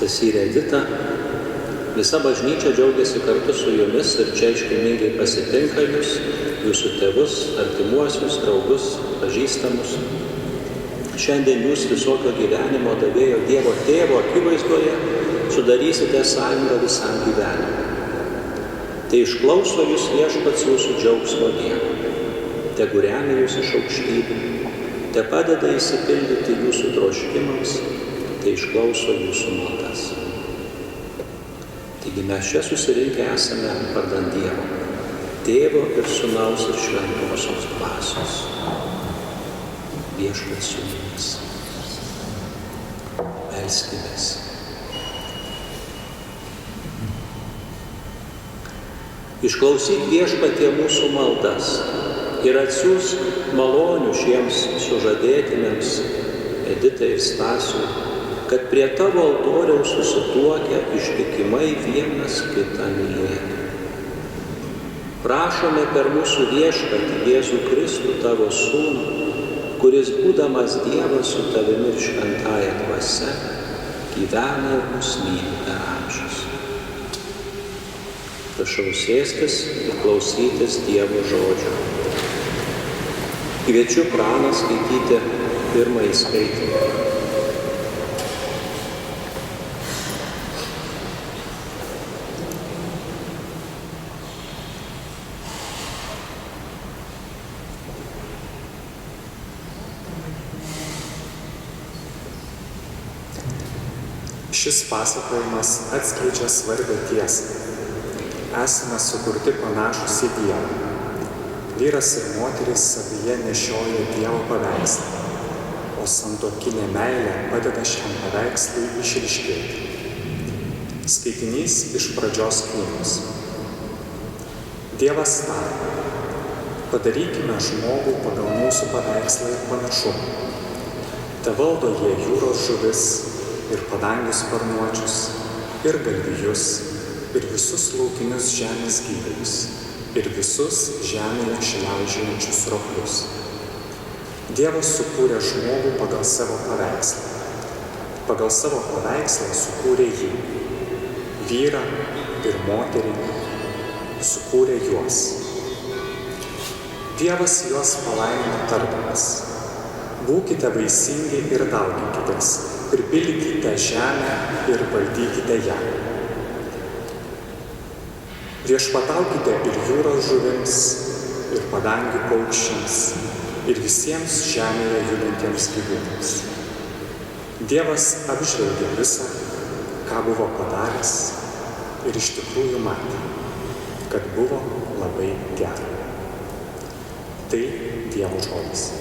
Stasyrė Edita. Visa bažnyčia džiaugiasi kartu su jumis ir čia iškilmingai pasitinka jūs, jūsų tėvus, artimuosius, draugus, pažįstamus. Šiandien jūs visokio gyvenimo davėjo Dievo Tėvo akivaizdoje sudarysite sąjungą visam gyvenimui. Tai išklauso jūs Viešpats jūsų džiaugsmo dieną. Tegu remia jūs iš aukštybių, te padeda išsipildyti jūsų troškimams, tai išklauso jūsų maldas. Taigi mes čia susirinkę esame vardan Dievo, Tėvo ir Sūnaus ir Šventosios Dvasios. Viešpats su mumis. Melskimės. Išklausyk Viešpatie mūsų maldas ir atsiųsk malonių šiems sužadėtiniams Editai ir Stasiui, kad prie tavo altoriaus susituokę ištikimai vienas kitą mylėtų. Prašome per mūsų Viešpatį Jėzų Kristų tavo Sūnų, kuris būdamas Dievas su tavimi ir šventąja dvasia, gyvena ir mus myli per amžius. Prašau sėstis ir klausytis Dievo žodžio. Kviečiu praną skaityti pirmąjį skaitinį. Šis pasakojimas atskleidžia svarbią tiesą. Esame sukurti panašūs į Dievą. Vyras ir moteris savyje nešioja Dievo paveikslą, o santuokinė meilė padeda šiam paveikslui išryškėti. Skaitinys iš pradžios knygos. Dievas tarė: padarykime žmogų pagal mūsų paveikslą ir panašumą. Tevaldo jie jūros žuvis ir padangių sparnuočius, ir galvijus, ir visus laukinius žemės gyvulius, ir visus žemėje šliaužiojančius roplius. Dievas sukūrė žmogų pagal savo paveikslą. Pagal savo paveikslą sukūrė jį. Vyrą ir moterį sukūrė juos. Dievas juos palaimino tardamas: būkite vaisingi ir dauginkitės, pripildykite žemę ir valdykite ją. Viešpataukite ir jūros žuvims, ir padangių paukščiams, ir visiems žemėje judantiems gyvūnams. Dievas apžvelgė visą, ką buvo padaręs, ir iš tikrųjų matė, kad buvo labai gera. Tai Dievo žodis.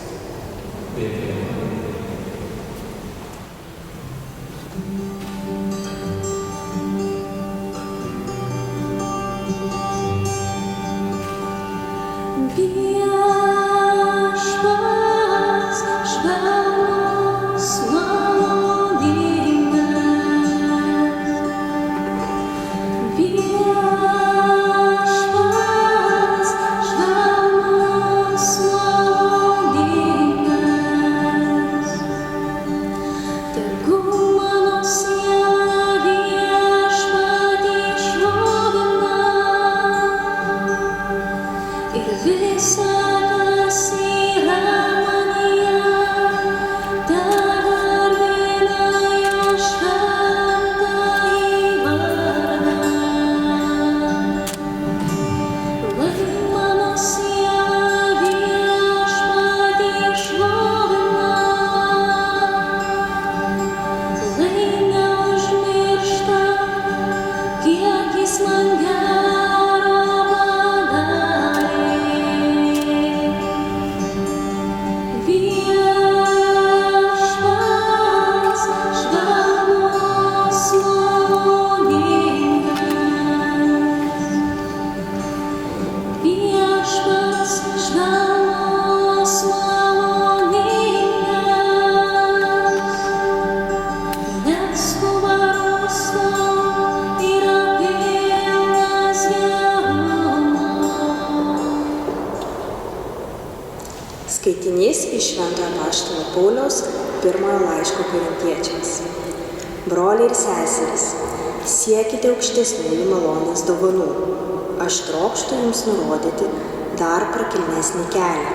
Skaitinys iš Šventojo Apaštalo Pauliaus pirmojo laiško Korintiečiams. Broliai ir seserys, siekite aukštesniųjų malonės dovanų. Aš trokštu jums nurodyti dar prakilnesnį kelią.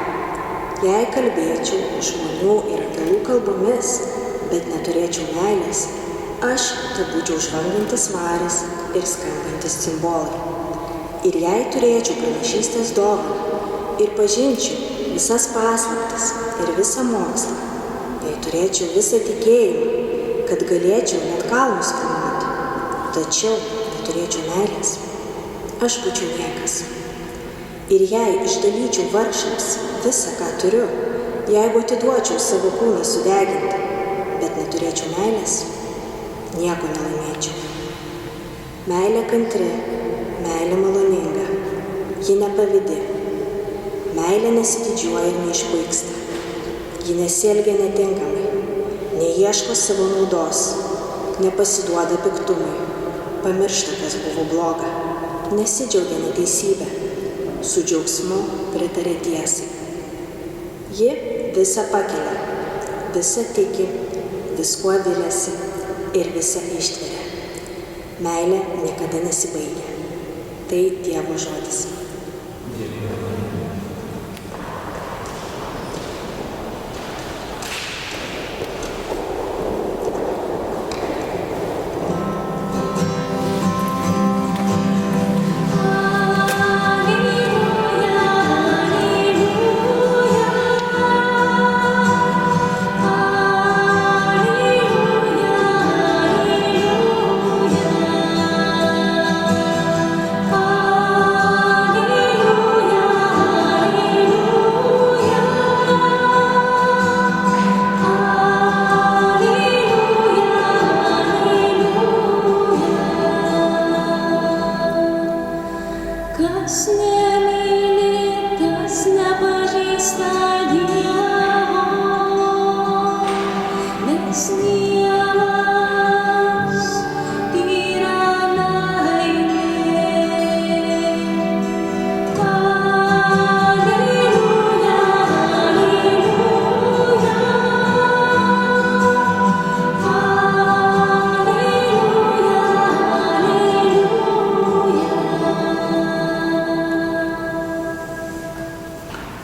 Jei kalbėčiau žmonių ir angelų kalbomis, bet neturėčiau meilės, aš būčiau žvangantis varis ir skambantis cimbolai. Ir jei turėčiau pranašystės dovaną ir pažinčiau visas paslaptis ir visą mokslą, jei turėčiau visą tikėjimą, kad galėčiau net kalnus kilnoti, tačiau neturėčiau meilės, aš būčiau niekas. Ir jei išdalyčiau vargšams visą, ką turiu, jeigu atiduočiau savo kūną sudeginti, bet neturėčiau meilės, nieko nelaimėčiau. Meilė kantri, meilė maloninga, ji nepavydi, meilė nesididžiuoja ir neišpuiksta, ji nesielgia netinkamai, neieško savo naudos, nepasiduoda piktumui, pamiršta, kas buvo bloga, nesidžiaugia neteisybė, su džiaugsmu pritarė tiesai. Ji visą pakelia, visą tiki, viskuo viliasi ir visą ištveria. Meilė niekada nesibaigia. Tai Dievo žodis.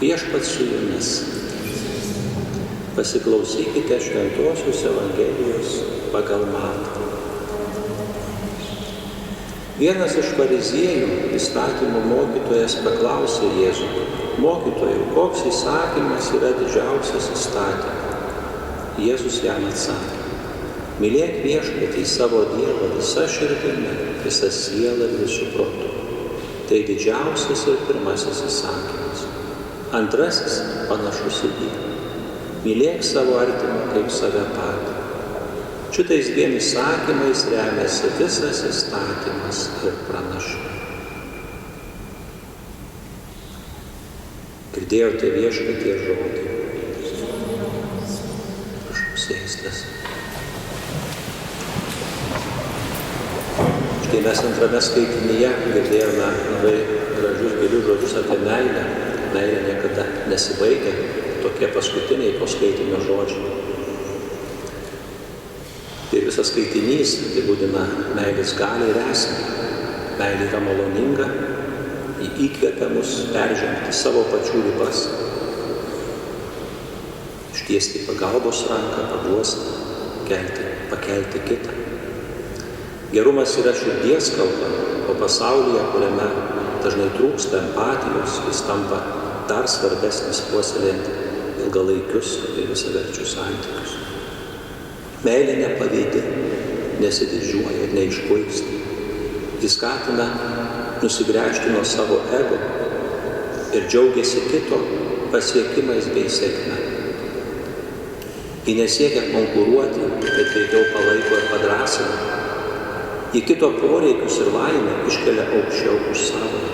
Viešpats su jumis. Pasiklausykite Šventosios Evangelijos pagal Matą. Vienas iš fariziejų, įstatymų mokytojas, paklausė Jėzų: Mokytojau, koks įsakymas yra didžiausias įstatyme? Jėzus jam atsakė: Mylėk Viešpatį savo Dievą visa širdimi, visa siela ir visų protu. Tai didžiausias ir pirmasis įsakymas. Antrasis panašus į jį: mylėk savo artimą kaip save patį. Šitais dviem įsakymais remiasi visas įstatymas ir pranašai. Girdėjote Viešpaties žodį. Prašau sėstis. Štai mes antrame skaitinyje girdėjome labai gražius gilius žodžius apie meilę. Meilė niekada nesibaigia, tokie paskutiniai po skaitinio žodžiai. Ir visas skaitinys apibūdina meilės galią ir esmę. Meilė yra maloninga, ji įkvepia mus peržengti savo pačių ribas, ištiesti pagalbos ranką, paguosti, pakelti kitą. Gerumas yra širdies kalba, o pasaulyje, kuriame dažnai trūksta empatijos, jis tampa dar svarbesnis puoselėjant ilgalaikius ir visaverčius santykius. Meilė nepavydi, nesididžiuoja ir neišpuiksta. Jis skatina nusigręžti nuo savo ego ir džiaugiasi kito pasiekimais bei sėkme. Ji nesiekia konkuruoti, bet veikiau palaiko ir padrąsina. Ji kito poreikius ir laimę iškelia aukščiau už savo.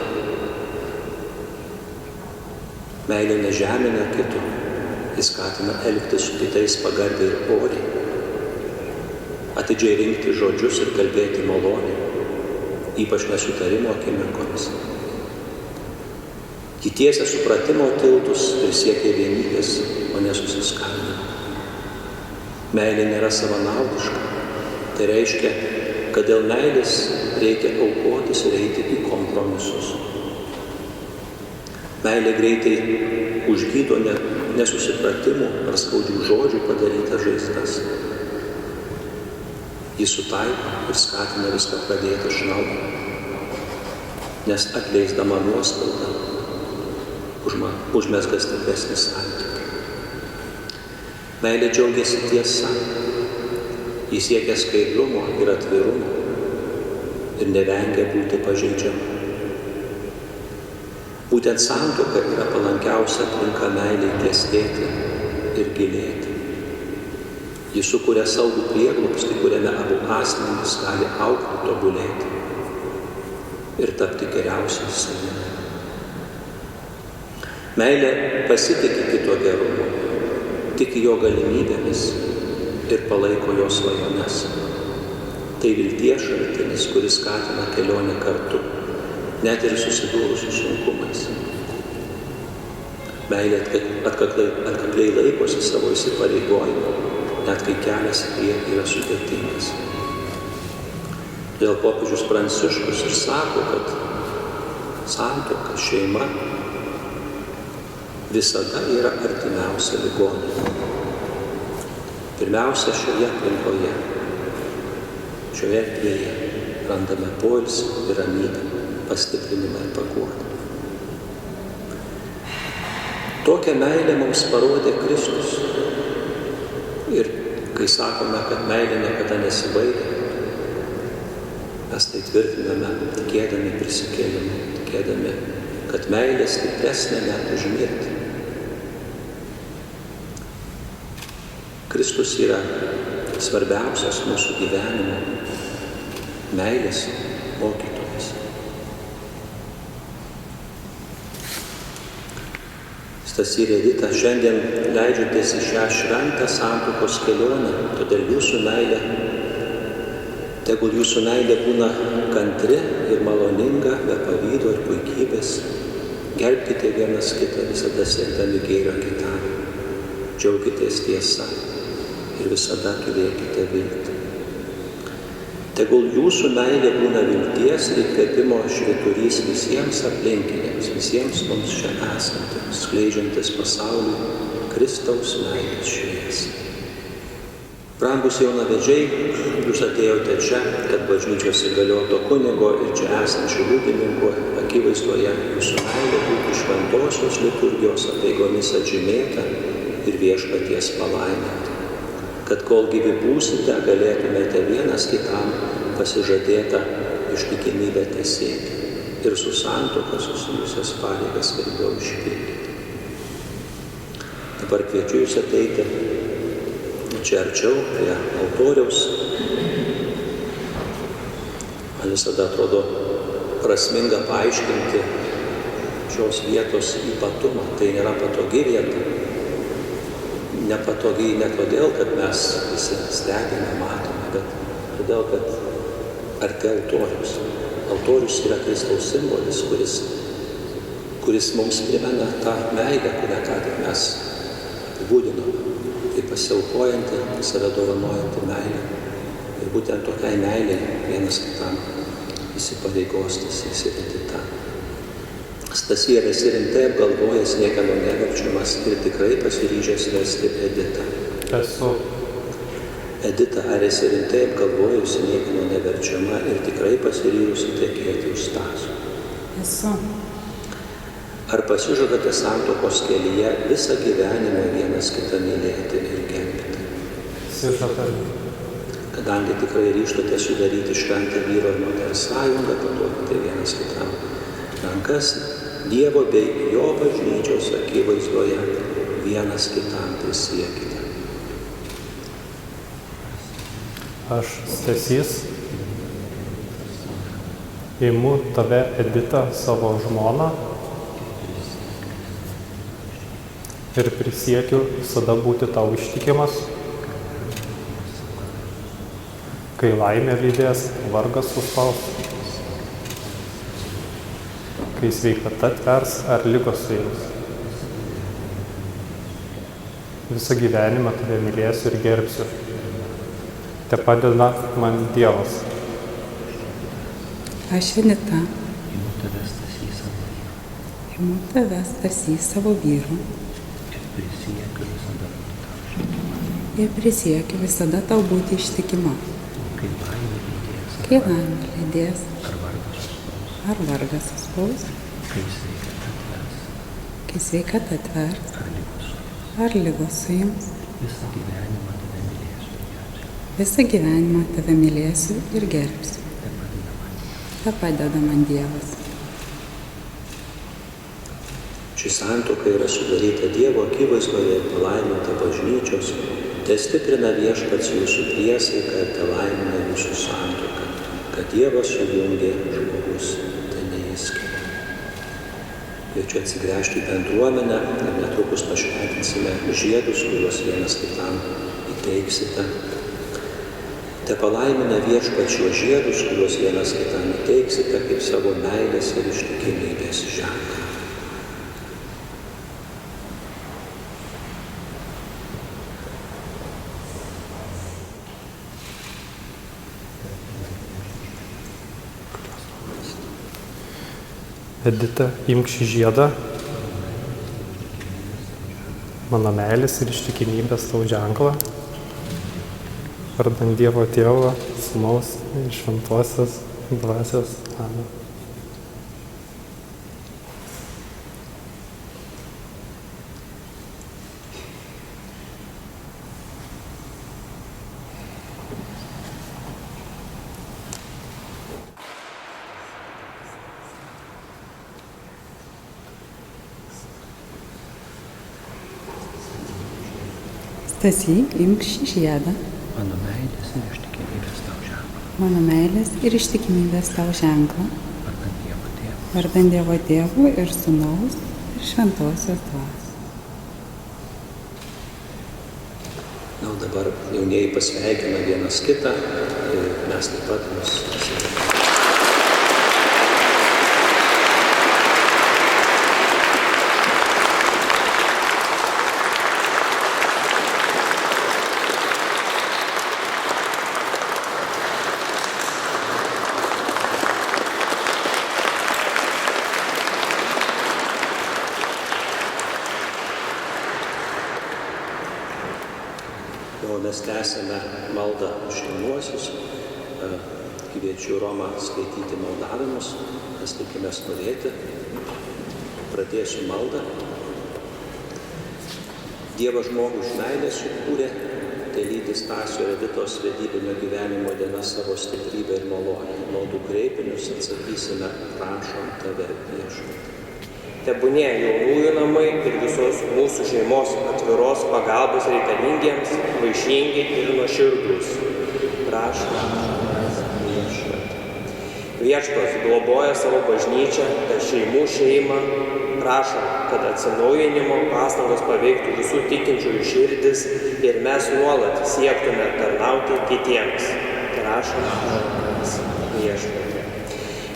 Meilė nežemina kito, jis skatina elgtis su kitais pagarbiai ir oriai. Atidžiai rinkti žodžius ir kalbėti maloniai, ypač nesutarimo akimirkomis. Ji tiesia supratimo tiltus ir siekia vienybės, o ne susiskaldymą. Meilė nėra savanaudiška, Tai reiškia, kad dėl meilės reikia aukotis ir eiti į kompromisus. Meilė greitai užgydo nesusipratimų ar skaudžių žodžių padarytas žaizdas. Jis sutaiko ir skatina viską pradėti iš naujo, nes atleisdama nuoskaudą užmezga stipresnį santykį. Meilė džiaugiasi tiesa, jis siekia skaidrumo ir atvirumo ir nevengia būti pažeidžiama. Būtent santuoka yra palankiausia aplinka meilei klestėti ir gilėti. Jis sukuria saugų prieglobstį, kuriame abu asmenys gali augti, tobulėti ir tapti geriausiais savimi. Meilė pasitiki kito gerumu, tiki jo galimybėmis ir palaiko jo svajones. Tai vilties šaltinis, kuris skatina kelionę kartu, net ir susidūrus su sunkumais. Meilė atkakliai laikosi savo įsipareigojimų, net kai kelias į priekį yra sudėtingas. Todėl popiežius Pranciškus ir sako, kad santuoka, šeima visada yra artimiausia ligoninė. Pirmiausia, šioje aplinkoje, šioje erdvėje randame poilsį ir ramybę, pastiprinimą ir paguodą. Tokią meilę mums parodė Kristus. Ir kai sakome, kad meilė niekada nesibaigia, mes tai tvirtiname tikėdami prisikėlimu, tikėdami, kad meilė stipresnė net už mirtį. Kristus yra svarbiausias mūsų gyvenimo meilės mokytojas. Stasy ir Edita, šiandien leidžiatės į šią šventą santuokos kelionę, todėl tegul jūsų meilė būna kantri ir maloninga, be pavydo ir puikybės. Gerbkite vienas kitą, visada siekdami gėrio kitam. Džiaukitės tiesa ir visada turėkite viltį. Tegul jūsų meilė būna vilties ir įkvėpimo švyturys visiems aplinkiniams, visiems mums čia esantiems, skleidžiantis pasauliui Kristaus meilės šviesą. Brangūs jaunavedžiai, jūs atėjote čia, kad bažnyčios įgalioto kunigo ir čia esančių liudininkų akivaizdoje jūsų meilė būtų šventosios liturgijos apeigomis atžymėta ir viešpaties palaiminta. Kad kol gyvi būsite, galėtumėte vienas kitam pasižadėtą ištikimybę tesėti ir su santuoka susijusias pareigas svarbiau išpildyti. Dabar kviečiu jūs ateiti čia arčiau prie altoriaus. Man visada atrodo prasminga paaiškinti šios vietos ypatumą. Tai nėra patogi vieta. Nepatogiai ne todėl, kad mes visi stebime, matome, bet todėl, kad arti altorius. Altorius yra Kristaus simbolis, kuris mums primena tą meilę, kurią ką tik mes apibūdinome. Tai pasiaukojanti, save dovanojanti meilė. Ir būtent tokiai meilei vienas kitam įsipareigos tas ir Edita. Stasy, ar esi rimtai apgalvojęs, niekieno neverčiamas ir tikrai pasiryžęs vesti Editą? Esu. Edita, ar esi rimtai apgalvojusi, niekieno neverčiama ir tikrai pasiryžusi tekėti už Stasio? Esu. Ar pasižadate santuokos kelyje visą gyvenimą vienas kitą mylėti ir gerbti? Pasižadame. Kadangi tikrai ryžtate sudaryti šventą vyro ir moters sąjungą, paduokite vienas kitam rankas, Dievo bei jo bažnyčios akivaizdoje vienas kitam prisiekite. Aš, Stasys, imu tave, Editą, savo žmoną ir prisiekiu visada būti tau ištikimas, kai laimė lydės, vargas suspaus, kai sveikata tvers ar ligos suims. Visą gyvenimą tave mylėsiu ir gerbsiu. te padeda man Dievas. Aš Vinita, imu tave Stasį savo vyru ir prisiekiu visada tau būti ištikima, kai laimė lydės, ar vargas suspaus, kai sveikata atvers, ar ligos suims. Visą gyvenimą tave mylėsiu ir gerbsiu. Te padeda man Dievas. Ši santuoka yra sudaryta Dievo akivaizdoje ir palaiminta bažnyčios, te stiprina Viešpats jūsų priesaiką ir te laimina jūsų santuoką, kad Dievas sujungė, žmogus te neišskiria. Kviečiu atsigręžti į bendruomenę ir netrukus pašventinsime žiedus, kuriuos vienas kitam įteiksite. Te palaimina Viešpats šiuos žiedus, kuriuos vienas kitam įteiksite kaip savo meilės ir ištikimybės ženklą. Edita, imk šį žiedą, mano meilės ir ištikimybės tau ženklą, vardan Dievo Tėvo, Sūnaus ir Šventosios Dvasios. Amen. Stasį, imk šį žiedą, mano meilės ir ištikimybės tau ženklą, mano meilės ir ištikimybės tau ženklą, vardan Dievo Tėvo, vardan Dievo Tėvo ir Sūnaus ir Šventosios Dvasios. Na, o dabar jaunieji pasveikina vienas kitą ir mes taip pat mus pasveikiname. Mes tęsime maldą už jaunuosius. Kviečiu Romą skaityti maldavimus, mes tikimės norėti. Pradėsiu maldą. Dievas žmogų iš meilės sukūrė, tai lydi Stasio ir Editos vedybinio gyvenimo diena savo stiprybę ir malonę. Maldų kreipinius atsakysime, prašom tave, Viešpatie. Tebūnie jaunųjų namai ir visos mūsų šeimos atviros pagalbos reikalingiems, vaišingi ir nuoširdūs. Prašom, Viešpatie. Viešpats globoja savo bažnyčią, tą šeimų šeimą. Prašom, kad atsinaujinimo pastangos paveiktų visų tikinčiųjų širdis ir mes nuolat siektume tarnauti kitiems. Prašom, Viešpatie.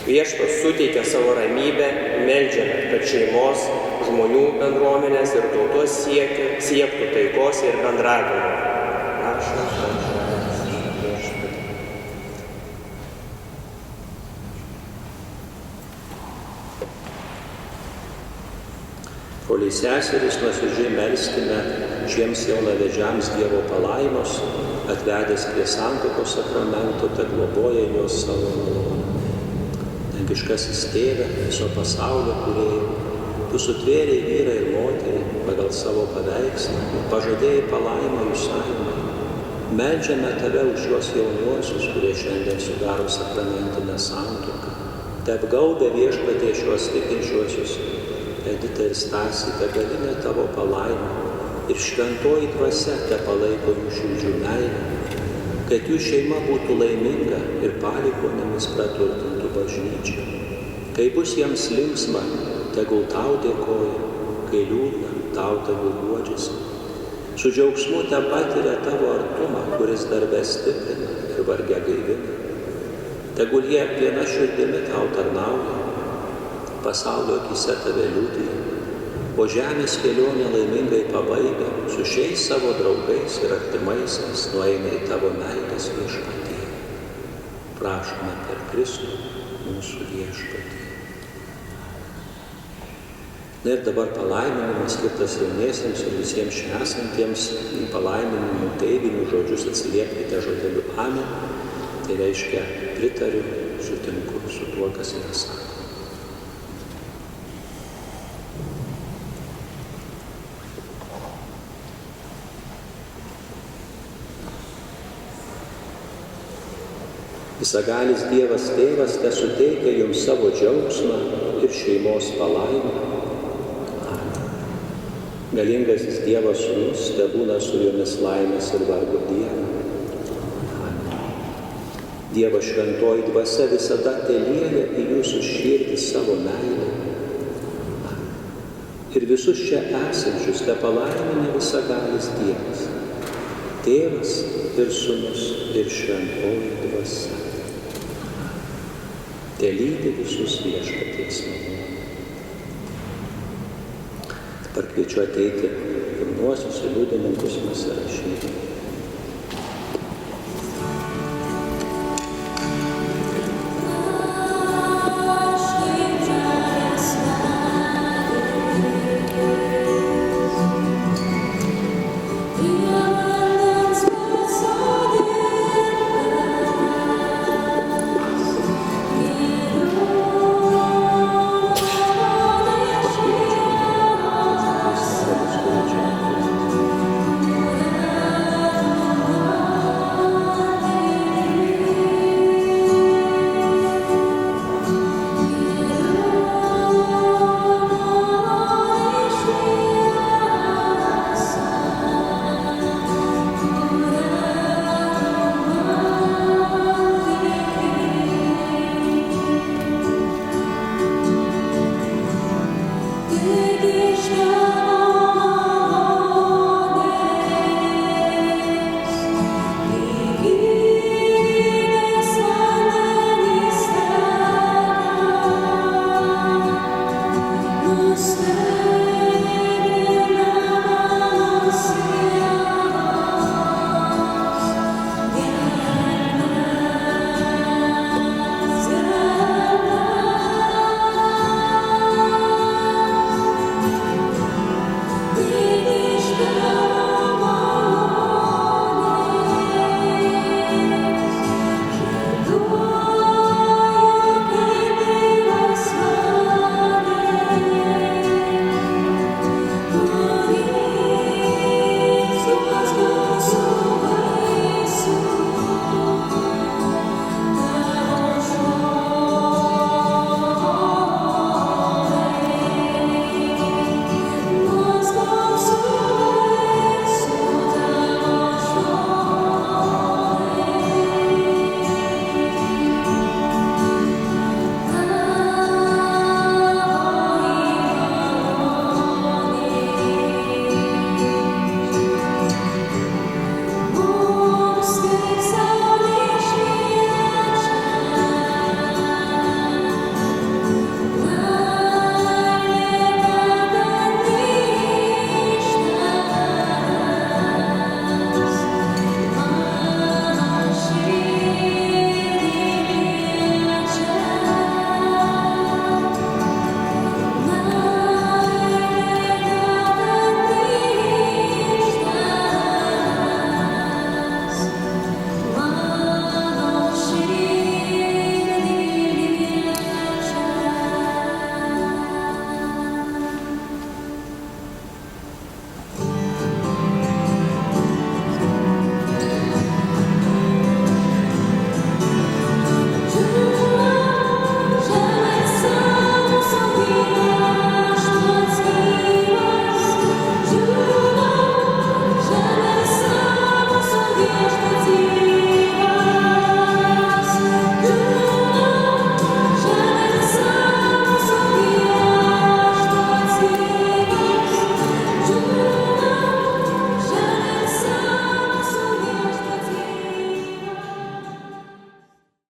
Viešpats suteikia savo ramybę, meldžiame, kad šeimos, žmonių bendruomenės ir tautos siektų taikos ir bendravimo. Prašom, Viešpatie. Broliai seserys, nuoširdžiai melskime šiems jaunavedžiams Dievo palaimos, atvedęs prie santuokos sakramento, te globoja juos savo malonę. Dangiškasis Tėve, viso pasaulio kūrėjai, tu sutvėrei vyrą ir moterį pagal savo paveikslą ir pažadėjai palaimą jų sąjungą. Meldžiame tave už šios jaunuosius, kurie šiandien sudaro sakramentinę santuoką. Te apgaubia Viešpatie šios tikinčiuosius, Edita ir Stasį, begalinė tavo palaima ir šventoji dvasia te palaiko jų širdžių meilę, kad jų šeima būtų laiminga ir palikuonėmis praturtintų bažnyčią. Kai bus jiems linksma, tegul tau dėkoja, kai liūdna, tau tegul guodžiasi. Su džiaugsmu te patiria tavo artumą, kuris darbe stiprina ir varge gaivina. Tegul jie viena širdimi tau tarnauja, pasaulio akyse tave liudija, o žemės kelionę laimingai pabaigę, su šiais savo draugais ir artimaisiais nueina į tavo meilės viešpatį. Prašome per Kristų mūsų viešpatį. Na ir dabar palaiminimas skirtas jauniesiems ir visiems čia esantiems, į palaiminimų teiginių žodžius atsiliepkite žodeliu amen. Tai reiškia pritariu, sutinku su tuo, kas yra sakoma. Visagalis Dievas Tėvas tesuteikia jums savo džiaugsmą ir šeimos palaimą. Galingasis Dievas Sūnus tebūna su jumis laimės ir vargo dieną. Dievo šventoji dvasia visada telieja į jūsų širdį savo meilę. Ir visus čia esančius te palaimina visagalis Dievas, Tėvas ir Sūnus ir šventoji dvasia. Telydi visus viešpaties malonę. Dabar kviečiu ateiti jaunuosius ir liudininkus pasirašyti.